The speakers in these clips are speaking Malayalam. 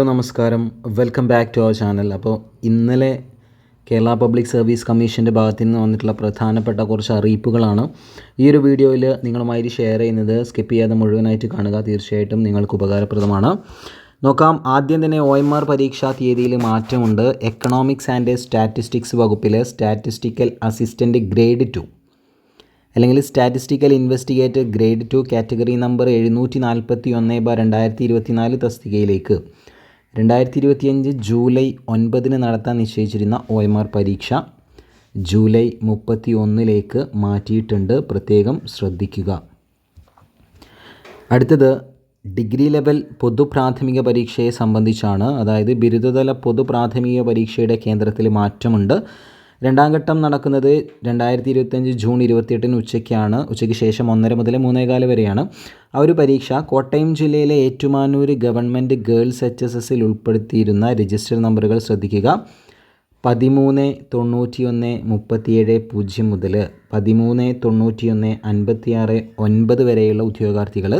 നമസ്കാരം, welcome back to our channel. അപ്പോൾ ഇന്നലെ കേരള പബ്ലിക് സർവീസ് കമ്മീഷൻ്റെ ഭാഗത്തു നിന്ന് വന്നിട്ടുള്ള പ്രധാനപ്പെട്ട കുറച്ച് അറിയിപ്പുകളാണ് ഈ ഒരു വീഡിയോയിൽ നിങ്ങളുമായി ഷെയർ ചെയ്യുന്നത്. സ്കിപ്പ് ചെയ്യാതെ മുഴുവനായിട്ട് കാണുക, തീർച്ചയായിട്ടും നിങ്ങൾക്ക് ഉപകാരപ്രദമാണ്. നോക്കാം. ആദ്യം തന്നെ OMR പരീക്ഷാ തീയതിയിൽ മാറ്റമുണ്ട്. എക്കണോമിക്സ് ആൻഡ് സ്റ്റാറ്റിസ്റ്റിക്സ് വകുപ്പിൽ സ്റ്റാറ്റിസ്റ്റിക്കൽ അസിസ്റ്റൻറ്റ് ഗ്രേഡ് 2 അല്ലെങ്കിൽ statistical investigator grade 2 category number 741/2024 തസ്തികയിലേക്ക് 2025 ജൂലൈ 9 നടത്താൻ നിശ്ചയിച്ചിരുന്ന OMR പരീക്ഷ ജൂലൈ 31 മാറ്റിയിട്ടുണ്ട്. പ്രത്യേകം ശ്രദ്ധിക്കുക. അടുത്തത് ഡിഗ്രി ലെവൽ പൊതു പ്രാഥമിക പരീക്ഷയെ സംബന്ധിച്ചാണ്. അതായത് ബിരുദതല പൊതു പ്രാഥമിക പരീക്ഷയുടെ കേന്ദ്രത്തിൽ മാറ്റമുണ്ട്. രണ്ടാം ഘട്ടം നടക്കുന്നത് 2025 ജൂൺ 28 ഉച്ചയ്ക്കാണ്. ഉച്ചയ്ക്ക് ശേഷം 1:30 മുതൽ 3:15 വരെയാണ്. ആ ഒരു പരീക്ഷ കോട്ടയം ജില്ലയിലെ ഏറ്റുമാനൂർ ഗവൺമെൻറ് ഗേൾസ് HSSൽ ഉൾപ്പെടുത്തിയിരുന്ന രജിസ്റ്റർ നമ്പറുകൾ ശ്രദ്ധിക്കുക. 139137 മുതൽ 139156 വരെയുള്ള ഉദ്യോഗാർത്ഥികൾ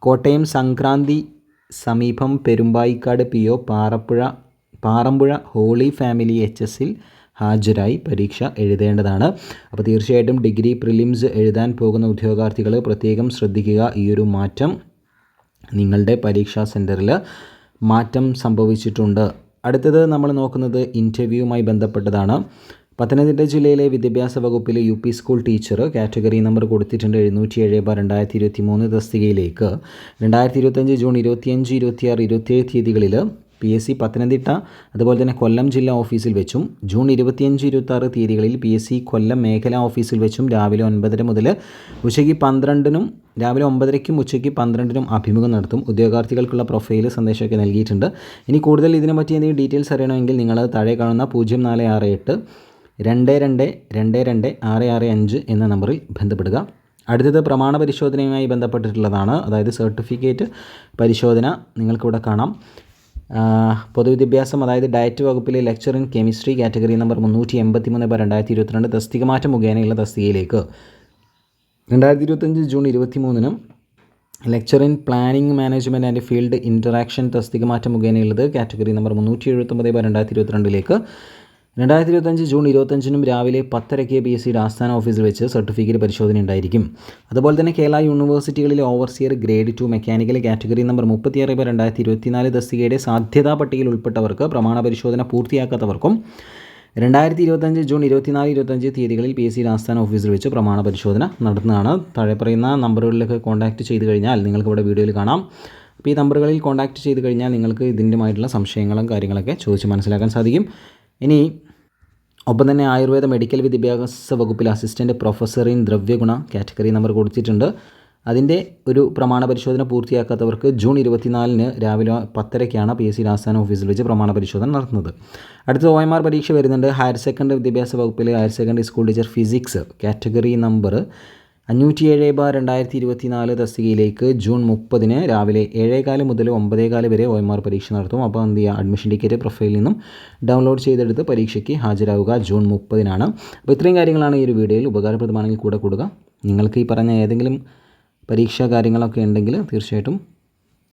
കോട്ടയം സംക്രാന്തി സമീപം Perumbaikad PO Parampuzha holy family HSൽ ഹാജരായി പരീക്ഷ എഴുതേണ്ടതാണ്. അപ്പോൾ തീർച്ചയായിട്ടും ഡിഗ്രി പ്രിലിംസ് എഴുതാൻ പോകുന്ന ഉദ്യോഗാർത്ഥികൾ പ്രത്യേകം ശ്രദ്ധിക്കുക. ഈ ഒരു മാറ്റം നിങ്ങളുടെ പരീക്ഷാ സെൻറ്ററിൽ മാറ്റം സംഭവിച്ചിട്ടുണ്ട്. അടുത്തത് നമ്മൾ നോക്കുന്നത് ഇൻ്റർവ്യൂവുമായി ബന്ധപ്പെട്ടതാണ്. പത്തനംതിട്ട ജില്ലയിലെ വിദ്യാഭ്യാസ വകുപ്പിൽ UP school teacher category number കൊടുത്തിട്ടുണ്ട്. 707/2023 തസ്തികയിലേക്ക് 2025 ജൂൺ 25, 26, 27 തീയതികളിൽ PSC പത്തനംതിട്ട അതുപോലെ തന്നെ കൊല്ലം ജില്ലാ ഓഫീസിൽ വെച്ചും ജൂൺ 25, 26 തീയതികളിൽ PSC കൊല്ലം മേഖലാ ഓഫീസിൽ വെച്ചും രാവിലെ 9:30 മുതൽ ഉച്ചയ്ക്ക് 12-നും രാവിലെ 9:30-ക്കും ഉച്ചയ്ക്ക് 12-നും അഭിമുഖം നടത്തും. ഉദ്യോഗാർത്ഥികൾക്കുള്ള പ്രൊഫൈൽ സന്ദേശമൊക്കെ നൽകിയിട്ടുണ്ട്. ഇനി കൂടുതൽ ഇതിനെപ്പറ്റി എന്തെങ്കിലും ഡീറ്റെയിൽസ് അറിയണമെങ്കിൽ നിങ്ങൾ താഴെ കാണുന്ന 0468 22 22 665 എന്ന നമ്പറിൽ ബന്ധപ്പെടുക. അടുത്തത് പ്രമാണ പരിശോധനയുമായി ബന്ധപ്പെട്ടിട്ടുള്ളതാണ്. അതായത് സർട്ടിഫിക്കറ്റ് പരിശോധന നിങ്ങൾക്കിവിടെ കാണാം. പൊതുവിദ്യാഭ്യാസം അതായത് ഡയറ്റ് വകുപ്പിലെ lecturer in chemistry category number 383/2022 തസ്തിക മാറ്റം മുഖേനയുള്ള തസ്തികയിലേക്ക് 2025 ജൂൺ 23-നും lecturer in planning management and field interaction തസ്തിക മാറ്റം മുഖേനയുള്ളത് കാറ്റഗറി നമ്പർ 379/2022 2025 ജൂൺ 25-നും രാവിലെ 10:30 PSCയുടെ ആസ്ഥാന ഓഫീസിൽ വെച്ച് സർട്ടിഫിക്കറ്റ് പരിശോധന ഉണ്ടായിരിക്കും. അതുപോലെ തന്നെ കേരള യൂണിവേഴ്സിറ്റികളിലെ overseer grade 2 mechanical category number 36/2024 തസ്തികയുടെ സാധ്യതാ പട്ടികയിൽ ഉൾപ്പെട്ടവർക്ക് പ്രമാണ പരിശോധന പൂർത്തിയാക്കാത്തവർക്കും 2025 ജൂൺ 24-25 തീയതികളിൽ PSCയുടെ ആസ്ഥാന ഓഫീസിൽ വെച്ച് പ്രമാണ പരിശോധന നടത്തുന്നതാണ്. താഴെ പറയുന്ന നമ്പറുകളിലൊക്കെ കോൺടാക്റ്റ് ചെയ്ത് കഴിഞ്ഞാൽ നിങ്ങൾക്ക് ഇവിടെ വീഡിയോയിൽ കാണാം. അപ്പോൾ ഈ നമ്പറുകളിൽ കോൺടാക്റ്റ് ചെയ്ത് കഴിഞ്ഞാൽ നിങ്ങൾക്ക് ഇതിൻ്റെതായിട്ടുള്ള സംശയങ്ങളും കാര്യങ്ങളൊക്കെ ചോദിച്ച് മനസ്സിലാക്കാൻ സാധിക്കും. ഇനി ഒപ്പം തന്നെ ആയുർവേദ മെഡിക്കൽ വിദ്യാഭ്യാസ വകുപ്പിൽ assistant professor in Dravyaguna category number കൊടുത്തിട്ടുണ്ട്. അതിൻ്റെ ഒരു പ്രമാണ പരിശോധന പൂർത്തിയാക്കാത്തവർക്ക് ജൂൺ 24-ന് രാവിലെ 10:30-ക്കാണ് PSC ആസ്ഥാന ഓഫീസിൽ വെച്ച് പ്രമാണ പരിശോധന നടത്തുന്നത്. അടുത്ത OMR പരീക്ഷ വരുന്നുണ്ട്. ഹയർ സെക്കൻഡറി വിദ്യാഭ്യാസ വകുപ്പിലെ higher secondary school teacher physics category number 507/2024 തസ്തികയിലേക്ക് ജൂൺ 30-ന് രാവിലെ 7:15 മുതൽ 9:15 വരെ OMR പരീക്ഷ നടത്തും. അപ്പോൾ എന്ത് ചെയ്യുക, അഡ്മിഷൻ ടിക്കറ്റ് പ്രൊഫൈലിൽ നിന്നും ഡൗൺലോഡ് ചെയ്തെടുത്ത് പരീക്ഷയ്ക്ക് ഹാജരാവുക. ജൂൺ 30-നാണ്. അപ്പോൾ ഇത്രയും കാര്യങ്ങളാണ് ഈ ഒരു വീഡിയോയിൽ. ഉപകാരപ്രദമാണെങ്കിൽ കൂടെ കൂടുക. നിങ്ങൾക്ക് ഈ പറഞ്ഞ ഏതെങ്കിലും പരീക്ഷാ കാര്യങ്ങളൊക്കെ ഉണ്ടെങ്കിൽ തീർച്ചയായിട്ടും